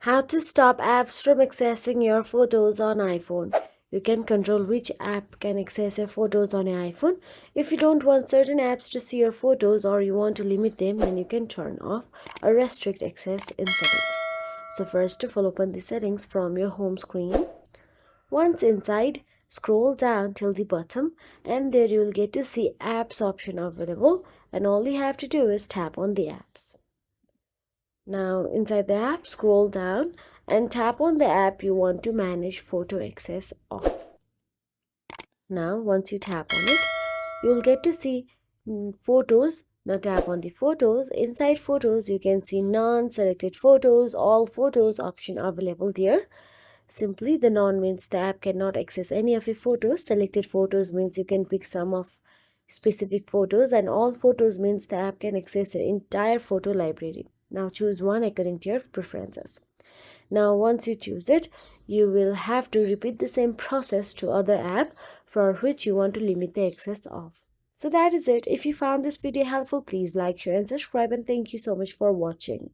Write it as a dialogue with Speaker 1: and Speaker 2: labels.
Speaker 1: How to stop apps from accessing your photos on iPhone. You can control which app can access your photos on your iPhone. If you don't want certain apps to see your photos or you want to limit them, then you can turn off or restrict access in settings. So first of all, open the settings from your home screen. Once inside, scroll down till the bottom and there you will get to see apps option available, and all you have to do is tap on the apps. Now inside the app, scroll down and tap on the app you want to manage photo access off. Now once you tap on it, you will get to see photos. Now tap on the photos. Inside photos, you can see none, selected photos, all photos option available there. Simply the none means the app cannot access any of your photos. Selected photos means you can pick some of specific photos, and all photos means the app can access your entire photo library. Now choose one according to your preferences. Now once you choose it, you will have to repeat the same process to other app for which you want to limit the access of. So that is it. If you found this video helpful, please like, share and subscribe, and thank you so much for watching.